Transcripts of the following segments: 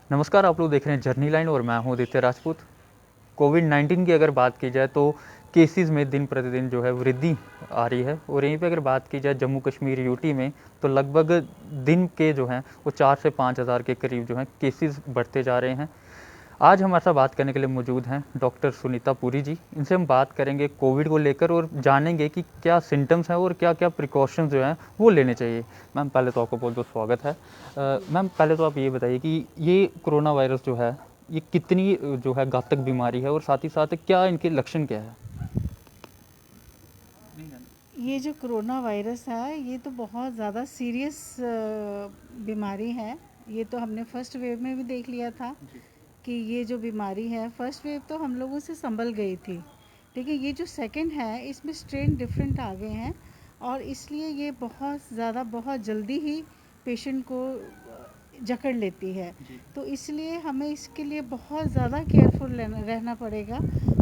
नमस्कार, आप लोग देख रहे हैं जर्नी लाइन और मैं हूं आदित्य राजपूत। कोविड-19 की अगर बात की जाए तो केसेस में दिन प्रतिदिन जो है वृद्धि आ रही है और यहीं पे अगर बात की जाए जम्मू कश्मीर यूटी में तो लगभग दिन के जो हैं वो 4 से 5 हज़ार के करीब जो हैं केसेस बढ़ते जा रहे हैं। आज हमारे साथ बात करने के लिए मौजूद हैं डॉक्टर सुनीता पुरी जी। इनसे हम बात करेंगे कोविड को लेकर और जानेंगे कि क्या सिम्टम्स हैं और क्या-क्या प्रिकॉशंस जो हैं वो लेने चाहिए। मैम पहले तो आपको बहुत-बहुत स्वागत है। मैम पहले तो आप ये बताइए कि ये कोरोना वायरस जो है ये कितनी जो है घातक बीमारी है और साथ ही साथ क्या इनके लक्षण क्या है? ये जो कोरोना वायरस है ये तो बहुत ज़्यादा सीरियस बीमारी है। ये तो हमने फर्स्ट वेव में भी देख लिया था कि ये जो बीमारी है, फर्स्ट वेव तो हम लोगों से संभल गई थी, लेकिन ये जो सेकंड है इसमें स्ट्रेन डिफरेंट आ गए हैं और इसलिए ये बहुत ज़्यादा बहुत जल्दी ही पेशेंट को जकड़ लेती है। तो इसलिए हमें इसके लिए बहुत ज़्यादा केयरफुल रहना पड़ेगा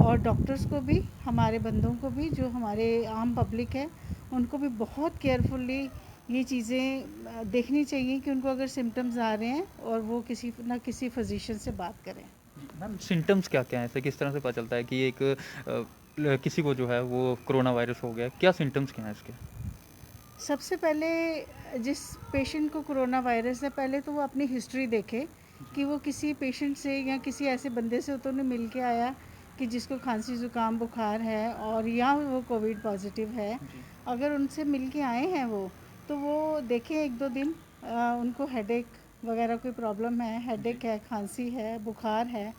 और डॉक्टर्स को भी, हमारे बंदों को भी, जो हमारे आम पब्लिक है उनको भी बहुत केयरफुली ये चीज़ें देखनी चाहिए कि उनको अगर सिम्टम्स आ रहे हैं और वो किसी ना किसी फिजिशियन से बात करें। मैम सिम्टम्स क्या-क्या हैं? ऐसे किस तरह से पता चलता है कि एक किसी को जो है वो कोरोना वायरस हो गया है? क्या सिम्टम्स क्या हैं इसके? सबसे पहले जिस पेशेंट को कोरोना वायरस है, पहले तो वो अपनी हिस्ट्री देखे कि वो किसी पेशेंट से या किसी ऐसे बंदे से तो नहीं मिल के आया कि जिसको खांसी ज़ुकाम बुखार है और या वो कोविड पॉजिटिव है। अगर उनसे मिल के आए हैं वो, तो वो देखें 1-2 दिन उनको हेडेक वगैरह कोई प्रॉब्लम है, हेडेक है, खांसी है, बुखार है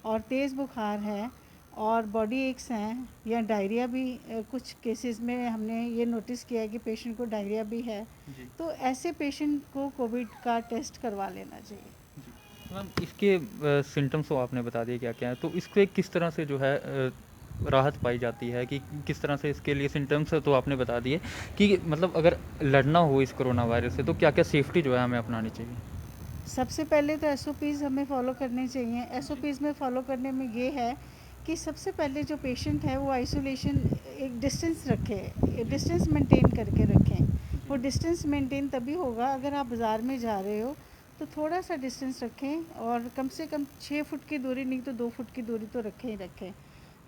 और तेज़ बुखार है और बॉडी एक्स हैं या डायरिया भी, कुछ केसेस में हमने ये नोटिस किया है कि पेशेंट को डायरिया भी है। तो ऐसे पेशेंट को कोविड का टेस्ट करवा लेना चाहिए। मैम इसके सिम्टम्स तो आपने बता दिए क्या-क्या हैं, तो इसके किस तरह से जो है राहत पाई जाती है कि किस तरह से इसके लिए सिम्टम्स तो आपने बता दिए कि मतलब अगर लड़ना हो इस कोरोना वायरस से तो क्या-क्या सेफ्टी जो है हमें अपनानी चाहिए? सबसे पहले तो एसओपीज़ हमें फॉलो करने चाहिए। एसओपीज़ में फॉलो करने में ये है कि सबसे पहले जो पेशेंट है वो आइसोलेशन, एक डिस्टेंस रखे, डिस्टेंस मेंटेन करके रखें। वो डिस्टेंस मेंटेन तभी होगा अगर आप बाज़ार में जा रहे हो तो थोड़ा सा डिस्टेंस रखें और कम से कम 6 फुट की दूरी, नहीं तो 2 फुट की दूरी तो रखें ही रखें।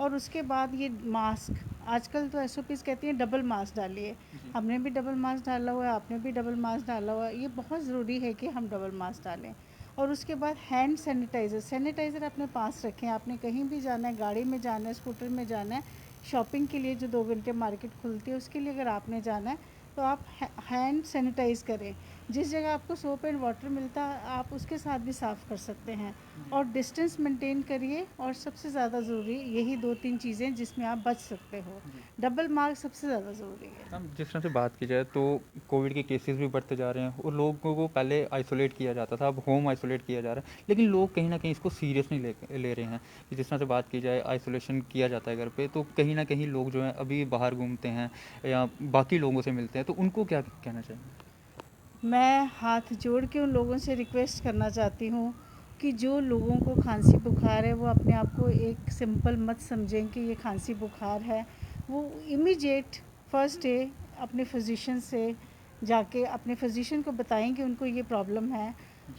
और उसके बाद ये मास्क, आजकल तो एसओपीज़ कहती हैं डबल मास्क डालिए। हमने भी डबल मास्क डाला हुआ है, आपने भी डबल मास्क डाला हुआ है। ये बहुत ज़रूरी है कि हम डबल मास्क डालें। और उसके बाद हैंड सैनिटाइज़र, सैनिटाइज़र अपने पास रखें। आपने कहीं भी जाना है, गाड़ी में जाना है, स्कूटर में जाना है, शॉपिंग के लिए जो 2 घंटे मार्केट खुलती है उसके लिए अगर आपने जाना है तो आप हैंड सैनिटाइज़ करें। जिस जगह आपको सोप एंड वाटर मिलता है आप उसके साथ भी साफ़ कर सकते हैं। और डिस्टेंस मेंटेन करिए और सबसे ज़्यादा ज़रूरी यही 2-3 चीज़ें जिसमें आप बच सकते हो। डबल मास्क सबसे ज़्यादा ज़रूरी है। मैम जिस तरह से बात की जाए तो कोविड के केसेस भी बढ़ते जा रहे हैं और लोगों को पहले आइसोलेट किया जाता था, अब होम आइसोलेट किया जा रहा है, लेकिन लोग कहीं ना कहीं इसको सीरियस नहीं ले रहे हैं कि जिस तरह से बात की जाए आइसोलेशन किया जाता है घर पे तो कहीं ना कहीं लोग जो हैं अभी बाहर घूमते हैं या बाकी लोगों से मिलते हैं, तो उनको क्या कहना चाहिए? मैं हाथ जोड़ के उन लोगों से रिक्वेस्ट करना चाहती हूँ कि जो लोगों को खांसी बुखार है वो अपने आप को एक सिंपल मत समझें कि ये खांसी बुखार है। वो इमीडिएट फर्स्ट डे अपने फिजिशियन से जाके अपने फिजिशियन को बताएं कि उनको ये प्रॉब्लम है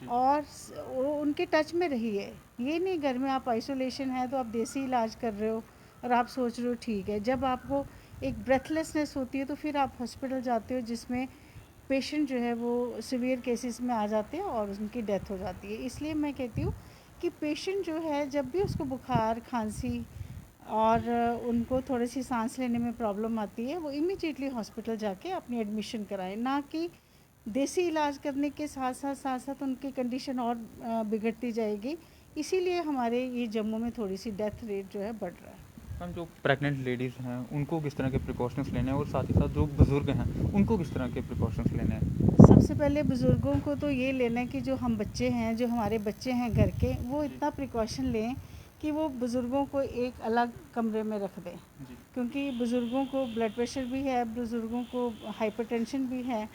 और वो उनके टच में रहिए। ये नहीं घर में आप आइसोलेशन है तो आप देसी इलाज कर रहे हो और आप सोच रहे हो ठीक है। जब आपको एक ब्रेथलेसनेस होती है तो फिर आप हॉस्पिटल जाते हो जिसमें पेशेंट जो है वो सिवियर केसेस में आ जाते हैं और उनकी डेथ हो जाती है। इसलिए मैं कहती हूँ कि पेशेंट जो है जब भी उसको बुखार, खांसी और उनको थोड़ी सी सांस लेने में प्रॉब्लम आती है वो इमीडिएटली हॉस्पिटल जाके अपनी एडमिशन कराएं, ना कि देसी इलाज करने के साथ साथ उनकी कंडीशन और बिगड़ती जाएगी। इसीलिए हमारे ये जम्मू में थोड़ी सी डेथ रेट जो है बढ़ रहा है। मैम जो प्रेग्नेंट लेडीज़ हैं उनको किस तरह के प्रिकॉशंस लेने हैं और साथ ही साथ जो बुज़ुर्ग हैं उनको किस तरह के प्रिकॉशंस लेने हैं? सबसे पहले बुज़ुर्गों को तो ये लेना है कि जो हम बच्चे हैं, जो हमारे बच्चे हैं घर के, वो इतना प्रिकॉशन लें कि वो बुज़ुर्गों को एक अलग कमरे में रख दें। क्योंकि बुज़ुर्गों को ब्लड प्रेशर भी है, बुज़ुर्गों को हाइपरटेंशन भी है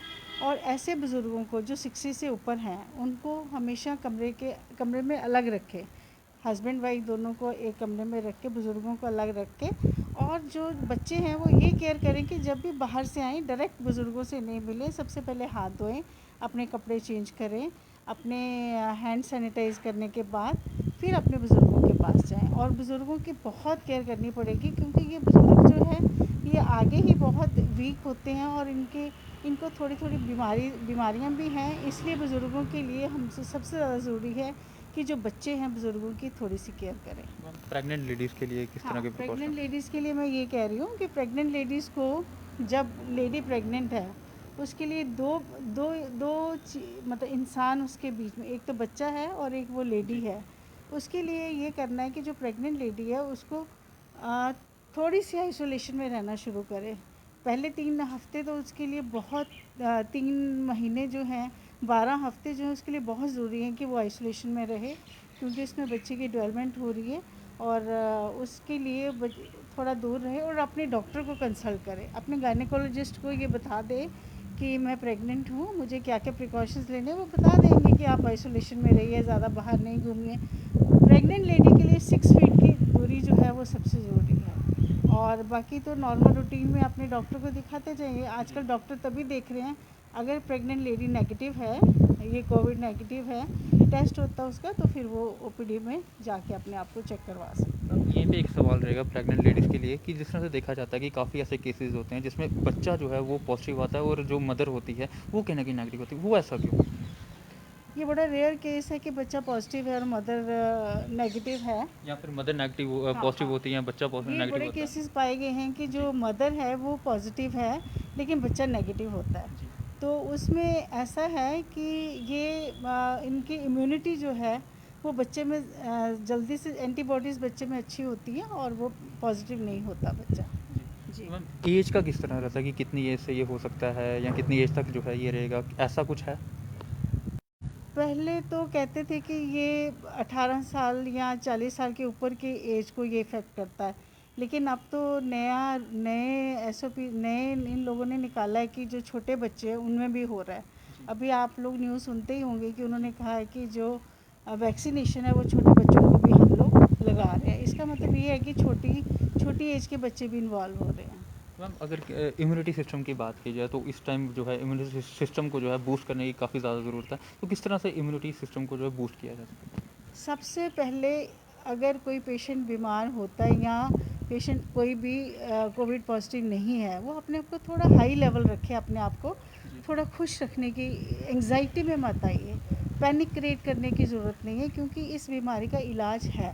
और ऐसे बुज़ुर्गों को जो 60 से ऊपर हैं उनको हमेशा कमरे में अलग रखें। हस्बैंड वाइफ दोनों को एक कमरे में रख के, बुज़ुर्गों को अलग रख के, और जो बच्चे हैं वो ये केयर करें कि जब भी बाहर से आएँ डायरेक्ट बुज़ुर्गों से नहीं मिलें, सबसे पहले हाथ धोएं, अपने कपड़े चेंज करें, अपने हैंड सैनिटाइज करने के बाद फिर अपने बुज़ुर्गों के पास जाएं। और बुज़ुर्गों की बहुत केयर करनी पड़ेगी, क्योंकि ये बुज़ुर्ग जो है ये आगे ही बहुत वीक होते हैं और इनको थोड़ी थोड़ी बीमारियां भी हैं। इसलिए बुज़ुर्गों के लिए हमसे सबसे ज़्यादा ज़रूरी है कि जो बच्चे हैं बुज़ुर्गों की थोड़ी सी केयर करें। प्रेग्नेंट लेडीज़ के लिए किस हाँ, तरह के प्रेग्नेंट प्रिकॉशन? लेडीज़ के लिए मैं ये कह रही हूँ कि प्रेग्नेंट लेडीज़ को, जब लेडी प्रेग्नेंट है, उसके लिए दो दो दो मतलब इंसान उसके बीच में, एक तो बच्चा है और एक वो लेडी है। उसके लिए ये करना है कि जो प्रेग्नेंट लेडी है उसको आ, थोड़ी सी आइसोलेशन में रहना शुरू करे। पहले 3 हफ्ते तो उसके लिए बहुत 3 महीने जो हैं, 12 हफ्ते जो हैं उसके लिए बहुत ज़रूरी है कि वो आइसोलेशन में रहे, क्योंकि इसमें बच्चे की डेवलपमेंट हो रही है। और उसके लिए थोड़ा दूर रहे और अपने डॉक्टर को कंसल्ट करें, अपने गायनेकोलॉजिस्ट को ये बता दे कि मैं प्रेग्नेंट हूँ, मुझे क्या क्या प्रिकॉशंस लेने हैं, वो बता देंगे कि आप आइसोलेशन में रहिए, ज़्यादा बाहर नहीं घूमिए। प्रेग्नेंट लेडी के लिए 6 फीट की दूरी जो है वो सबसे ज़रूरी है। और बाकी तो नॉर्मल रूटीन में अपने डॉक्टर को दिखाते जाइए। आजकल डॉक्टर तभी देख रहे हैं अगर प्रेग्नेंट लेडी नेगेटिव है, ये कोविड नेगेटिव है, टेस्ट होता है उसका, तो फिर वो ओपीडी में जाके अपने आप को चेक करवा सकते हैं। यहीं पे एक सवाल रहेगा प्रेग्नेंट लेडीज़ के लिए कि जिस तरह से देखा जाता है कि काफ़ी ऐसे केसेस होते हैं जिसमें बच्चा जो है वो पॉजिटिव आता है और जो मदर होती है वो कहीं ना कहीं नेगेटिव होती है, वो ऐसा क्यों? ये बड़ा रेयर केस है कि बच्चा पॉजिटिव है और मदर नेगेटिव है। या फिर मदर नेगेटिव हाँ पॉजिटिव हाँ, होती है या बच्चा पॉजिटिव ये नेगेटिव बड़े होता है? केसेस पाए गए हैं कि जो मदर है वो पॉजिटिव है लेकिन बच्चा नेगेटिव होता है। जी। तो उसमें ऐसा है कि ये इनकी इम्यूनिटी जो है वो बच्चे में जल्दी से एंटीबॉडीज़ बच्चे में अच्छी होती है और वो पॉजिटिव नहीं होता बच्चा। जी। मैम एज का किस तरह रहता है कि कितनी एज से ये हो सकता है या कितनी एज तक जो है ये रहेगा, ऐसा कुछ है? पहले तो कहते थे कि ये 18 साल या 40 साल के ऊपर की एज को ये इफ़ेक्ट करता है, लेकिन अब तो नए एसओपी नए इन लोगों ने निकाला है कि जो छोटे बच्चे हैं उनमें भी हो रहा है। अभी आप लोग न्यूज़ सुनते ही होंगे कि उन्होंने कहा है कि जो वैक्सीनेशन है वो छोटे बच्चों को भी हम लोग लगा रहे हैं। इसका मतलब ये है कि छोटी छोटी एज के बच्चे भी इन्वॉल्व हो रहे हैं। मैम अगर इम्यूनिटी सिस्टम की बात की जाए तो इस टाइम जो है इम्यूनिटी सिस्टम को जो है बूस्ट करने की काफ़ी ज़्यादा ज़रूरत है, तो किस तरह से इम्यूनिटी सिस्टम को जो है बूस्ट किया जाए? सबसे पहले अगर कोई पेशेंट बीमार होता है या पेशेंट कोई भी कोविड पॉजिटिव नहीं है, वो अपने आप को थोड़ा हाई लेवल रखे, अपने आप को थोड़ा खुश रखने की, एंजाइटी में मत आइए, पैनिक क्रिएट करने की ज़रूरत नहीं है, क्योंकि इस बीमारी का इलाज है।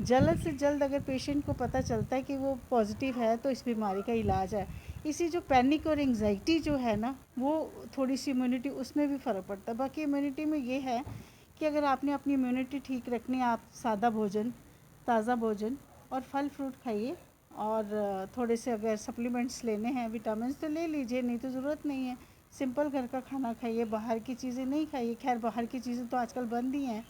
जल्द से जल्द अगर पेशेंट को पता चलता है कि वो पॉजिटिव है तो इस बीमारी का इलाज है। इसी जो पैनिक और एंजाइटी जो है ना, वो थोड़ी सी इम्यूनिटी उसमें भी फ़र्क पड़ता है। बाकी इम्यूनिटी में ये है कि अगर आपने अपनी इम्यूनिटी ठीक रखनी है, आप सादा भोजन, ताज़ा भोजन और फल फ्रूट खाइए। और थोड़े से अगर सप्लीमेंट्स लेने हैं, विटामिन्स, तो ले लीजिए, नहीं तो ज़रूरत नहीं है। सिंपल घर का खाना खाइए, बाहर की चीज़ें नहीं खाइए। खैर बाहर की चीज़ें तो आजकल बंद ही हैं,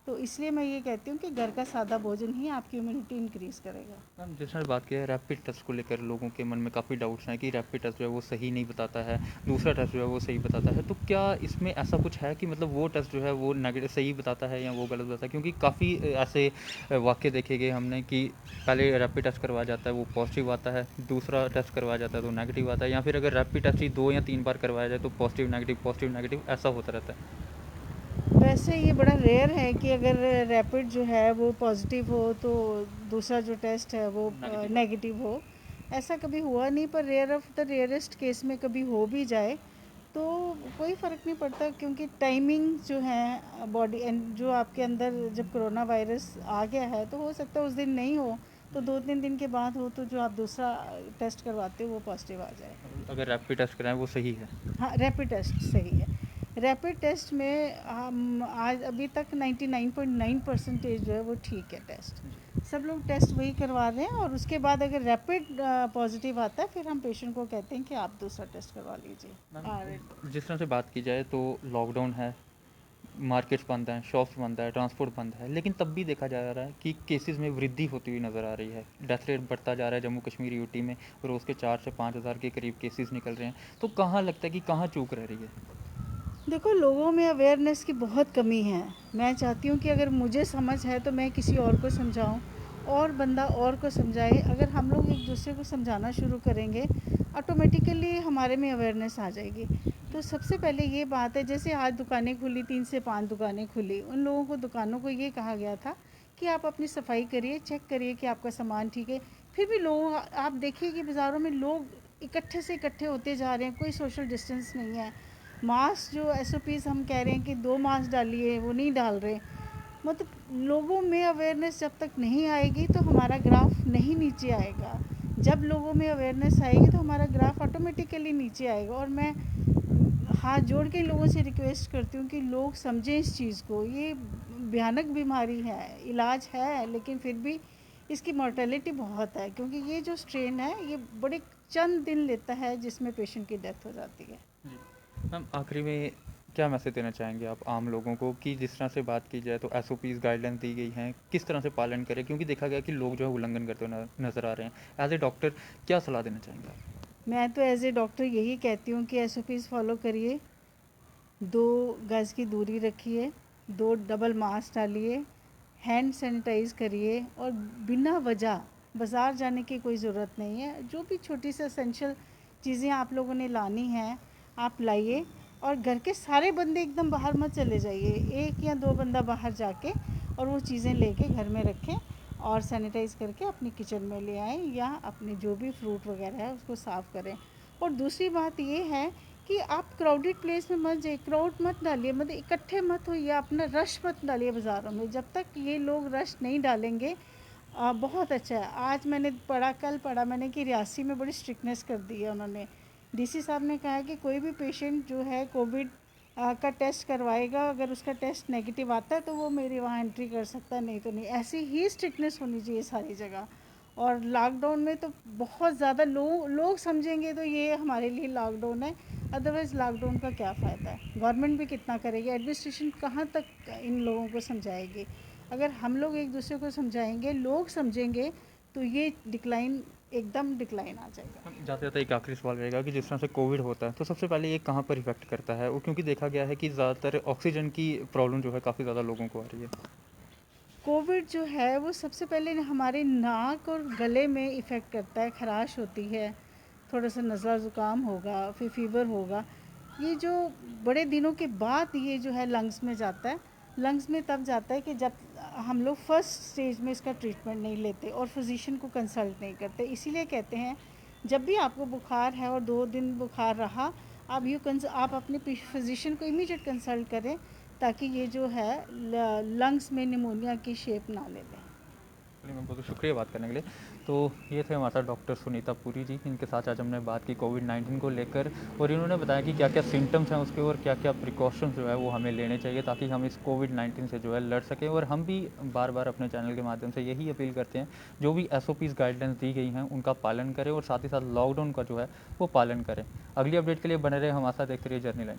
तो इसलिए मैं ये कहती हूँ कि घर का सादा भोजन ही आपकी इम्यूनिटी इंक्रीज़ करेगा। मैम जैसे बात की है रैपिड टेस्ट को लेकर लोगों के मन में काफ़ी डाउट्स हैं कि रैपिड टेस्ट जो है वो सही नहीं बताता है, दूसरा टेस्ट जो है वो सही बताता है, तो क्या इसमें ऐसा कुछ है कि मतलब वो टेस्ट जो है वो नेगेटिव सही बताता है या वो गलत बताता है? क्योंकि काफ़ी ऐसे वाक़ये देखे गए हमने कि पहले रैपिड टेस्ट करवाया जाता है वो पॉजिटिव आता है, दूसरा टेस्ट करवाया जाता है तो नेगेटिव आता है, या फिर अगर रैपिड टेस्ट ही 2 या 3 बार करवाया जाए तो पॉजिटिव नेगेटिव ऐसा होता रहता है। वैसे ये बड़ा रेयर है कि अगर रैपिड जो है वो पॉजिटिव हो तो दूसरा जो टेस्ट है वो नेगेटिव। नेगेटिव हो। ऐसा कभी हुआ नहीं, पर rare of the rarest case में कभी हो भी जाए तो कोई फ़र्क नहीं पड़ता, क्योंकि टाइमिंग जो है बॉडी एंड जो आपके अंदर जब कोरोना वायरस आ गया है तो हो सकता है उस दिन नहीं हो, तो 2-3 दिन के बाद हो, तो जो आप दूसरा टेस्ट करवाते हो वो पॉजिटिव आ जाए। अगर रैपिड टेस्ट कराएं वो सही है? हाँ, रैपिड टेस्ट सही है। रैपिड टेस्ट में हम आज अभी तक 99.9% जो है वो ठीक है टेस्ट। सब लोग टेस्ट वही करवा रहे हैं, और उसके बाद अगर रैपिड पॉजिटिव आता है फिर हम पेशेंट को कहते हैं कि आप दूसरा टेस्ट करवा लीजिए। और जिस तरह से बात की जाए तो लॉकडाउन है, मार्केट्स बंद हैं, शॉप्स बंद है, ट्रांसपोर्ट बंद है, लेकिन तब भी देखा जा रहा है कि केसेस में वृद्धि होती हुई नज़र आ रही है। डेथ रेट बढ़ता जा रहा है जम्मू कश्मीर यूटी में, रोज़ के 4 से 5 हज़ार के करीब केसेस निकल रहे हैं, तो कहाँ लगता है कि कहाँ चूक रह रही है? देखो, लोगों में अवेयरनेस की बहुत कमी है। मैं चाहती हूँ कि अगर मुझे समझ है तो मैं किसी और को समझाऊँ, और बंदा और को समझाए। अगर हम लोग एक दूसरे को समझाना शुरू करेंगे, ऑटोमेटिकली हमारे में अवेयरनेस आ जाएगी। तो सबसे पहले ये बात है, जैसे आज दुकानें खुली, 3 से 5 दुकानें खुली, उन लोगों को, दुकानों को ये कहा गया था कि आप अपनी सफाई करिए, चेक करिए कि आपका सामान ठीक है। फिर भी लोग, आप देखिए कि बाज़ारों में लोग इकट्ठे से इकट्ठे होते जा रहे हैं, कोई सोशल डिस्टेंस नहीं है। मास्क जो एसओपीज़ हम कह रहे हैं कि 2 मास्क डालिए, वो नहीं डाल रहे। मतलब लोगों में अवेयरनेस जब तक नहीं आएगी तो हमारा ग्राफ नहीं नीचे आएगा। जब लोगों में अवेयरनेस आएगी तो हमारा ग्राफ ऑटोमेटिकली नीचे आएगा। और मैं हाथ जोड़ के लोगों से रिक्वेस्ट करती हूँ कि लोग समझें इस चीज़ को। ये भयानक बीमारी है, इलाज है, लेकिन फिर भी इसकी मोर्टेलिटी बहुत है, क्योंकि ये जो स्ट्रेन है ये बड़े चंद दिन लेता है जिसमें पेशेंट की डेथ हो जाती है। जी मैम, आखिरी में क्या मैसेज देना चाहेंगे आप आम लोगों को कि जिस तरह से बात की जाए तो एसओपीज़ गाइडलाइंस दी गई हैं, किस तरह से पालन करें, क्योंकि देखा गया कि लोग जो है उल्लंघन करते हुए नज़र आ रहे हैं। एज ए डॉक्टर क्या सलाह देना चाहेंगे आप? मैं तो एज ए डॉक्टर यही कहती हूँ कि एसओपीज़ फॉलो करिए, 2 गज़ की दूरी रखिए, 2 डबल मास्क डालिए, हैंड सैनिटाइज़ करिए, और बिना वजह बाज़ार जाने की कोई ज़रूरत नहीं है। जो भी छोटी सी एसेंशियल चीज़ें आप लोगों ने लानी हैं आप लाइए, और घर के सारे बंदे एकदम बाहर मत चले जाइए, 1 या 2 बंदा बाहर जाके और वो चीज़ें लेके घर में रखें और सैनिटाइज़ करके अपनी किचन में ले आएँ, या अपने जो भी फ्रूट वगैरह है उसको साफ़ करें। और दूसरी बात ये है कि आप क्राउडेड प्लेस में मत जाइए, क्राउड मत डालिए, मतलब इकट्ठे मत होइए, अपना रश मत डालिए बाज़ारों में। जब तक ये लोग रश नहीं डालेंगे बहुत अच्छा है। आज मैंने पढ़ा, कल पढ़ा मैंने कि रियासी में बड़ी स्ट्रिक्टनेस कर दी है उन्होंने। डीसी साहब ने कहा है कि कोई भी पेशेंट जो है कोविड का टेस्ट करवाएगा, अगर उसका टेस्ट नेगेटिव आता है तो वो मेरे वहाँ एंट्री कर सकता है, नहीं तो नहीं। ऐसी ही स्ट्रिक्टनेस होनी चाहिए सारी जगह। और लॉकडाउन में तो बहुत ज़्यादा लोग समझेंगे तो ये हमारे लिए लॉकडाउन है, अदरवाइज़ लॉकडाउन का क्या फ़ायदा है। गवर्नमेंट भी कितना करेगी, एडमिनिस्ट्रेशन कहाँ तक इन लोगों को समझाएगी। अगर हम लोग एक दूसरे को समझाएंगे, लोग समझेंगे, तो ये डिक्लाइन, एकदम डिक्लाइन आ जाएगा। जाते जाते एक आखिरी सवाल रहेगा कि जिस तरह से कोविड होता है तो सबसे पहले ये कहाँ पर इफेक्ट करता है, और क्योंकि देखा गया है कि ज़्यादातर ऑक्सीजन की प्रॉब्लम जो है काफ़ी ज़्यादा लोगों को आ रही है। कोविड जो है वो सबसे पहले हमारे नाक और गले में इफ़ेक्ट करता है, खराश होती है, थोड़ा सा नज़ला ज़ुकाम होगा, फिर फीवर होगा। ये जो बड़े दिनों के बाद ये जो है लंग्स में जाता है। लंग्स में तब जाता है कि जब हम लोग फर्स्ट स्टेज में इसका ट्रीटमेंट नहीं लेते और फिजिशियन को कंसल्ट नहीं करते। इसीलिए कहते हैं जब भी आपको बुखार है और 2 दिन बुखार रहा, आप अपने फिजिशियन को इमीडिएट कंसल्ट करें, ताकि ये जो है लंग्स में निमोनिया की शेप ना ले लें। चलिए मैम, बहुत शुक्रिया बात करने के लिए। तो ये थे हमारे साथ डॉक्टर सुनीता पुरी जी, इनके साथ आज हमने बात की कोविड-19 को लेकर, और इन्होंने बताया कि क्या क्या सिम्टम्स हैं उसके और क्या क्या प्रिकॉशंस जो है वो हमें लेने चाहिए ताकि हम इस कोविड-19 से जो है लड़ सकें। और हम भी बार बार अपने चैनल के माध्यम से यही अपील करते हैं, जो भी एसओपीज़ गाइडलाइंस दी गई हैं उनका पालन करें और साथ ही साथ लॉकडाउन का जो है वो पालन करें। अगली अपडेट के लिए बने रहे हमारे साथ, देखते रहिए जर्नी लाइन।